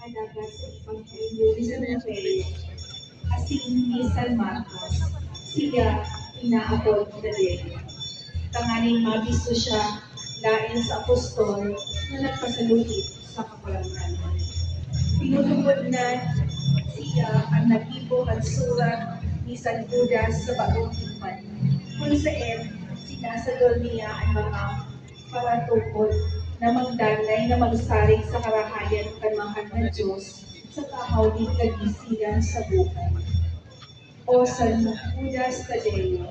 alagad sa Ebanghelyo ni San Mateo, asin ni San Marcos, siya inaapod na Delia. Tanganing mabisto siya lain sa apostol na nagpasaluhit sa kapalangan. Pinutupod na siya ang nag-ibo at surat ni San Judas sa bagong tipan, kung saan sinasadol niya ang mga paratukod na magdanay na magsaring sa karahayan ng mahal na Diyos sa kahawig kagisigan sa buhay. O San Judas Tadeo,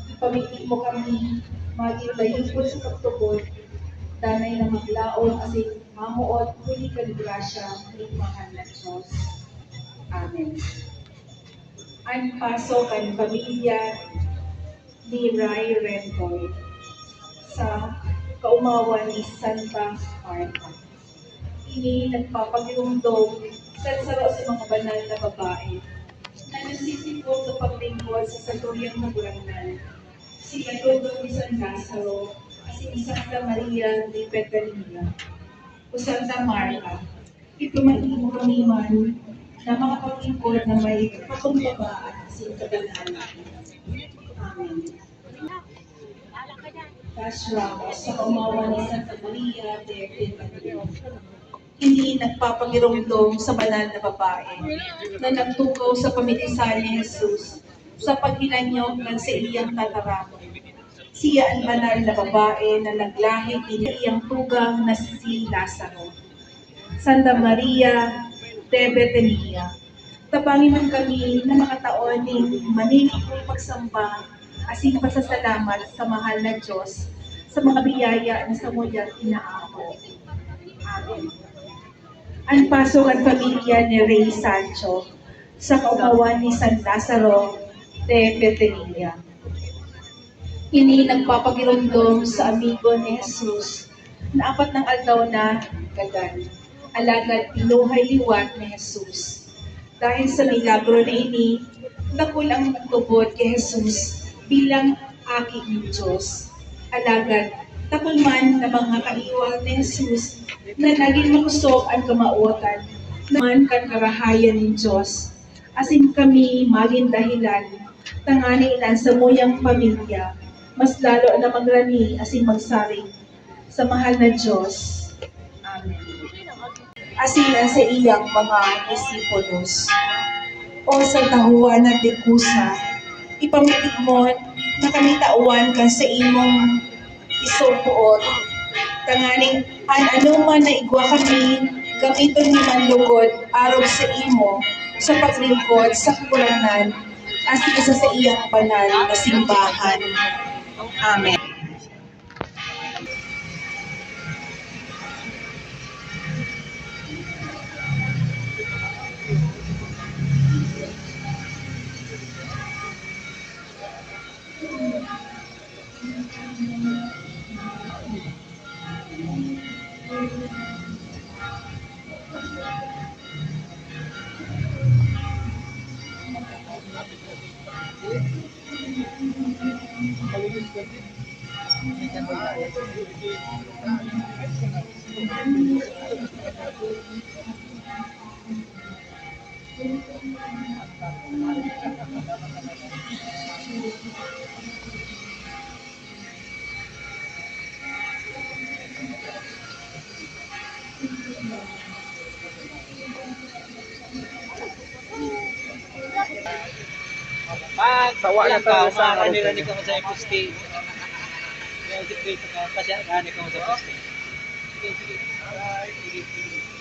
ipamiti mo kami maging sa pagtubod, danay na maglaon asin mamuot huli kaligrasya ng mahal na Diyos. Amen. Ang paso kan pamilya ni Ray Rentoy sa kaumawan ni Santa Marta. Ini nagpapagirumdong sa sa mga banal na babae na nasisipot sa paglingkod sa saturyang magurangan. Si Katulong ni San Lazaro at si Santa Maria de Petralina o Santa Marta. Ipamahimo kami man na mga paglingkod na may kakumbaba at kasintagalan. Amen. Tashramos sa kaumawa ni Santa Maria de Petralina. Hindi nagpapagirumdong sa banal na babae na nagtukaw sa pamilisal ni Jesus sa paghilanyog ng sa iyang tataramon. Siya ang banal na babae na naglahi din iyang tugang na si Lazaro. Santa Maria de Betania, tabangin man kami na mga taon ng manipong pagsamba asin pasasalamat sa mahal na Diyos sa mga biyaya na sa mulyang inaako. Amen. Ang pasok ang pamilya ni Rey Sancho sa kaumawan ni San Lazaro de Betania. Ini nagpapagirundong sa amigo ni Jesus na 4 ng aldaw na gagan. Alagad pinuhay liwat ni Jesus. Dahil sa milagro na ini, nakulang nagtubod kay Jesus bilang aki ni Diyos. Alagad, takulman na mga kaiwal ni Jesus na naging makusog ang kamautan naman kan karahayan ni Diyos. Asin kami maging dahilan, tangani ilan sa muyang pamilya, mas lalo na magrani asin magsaring sa mahal na Diyos. Amen. Asin sa iyang mga disipulos. O sa tahuan ng dikusa, ipamitig mo na kami tauan kan sa imong isupuot. Tanganing ano man na igwa kami, gamiton ni manlugod araw sa imo sa paglingkod sa kakulangan as isa sa iyang banal na simbahan. Amen. Sawa na ka sa kanila ni ko sa poste. Yung secret ka kasi ani ko sa poste. Sige.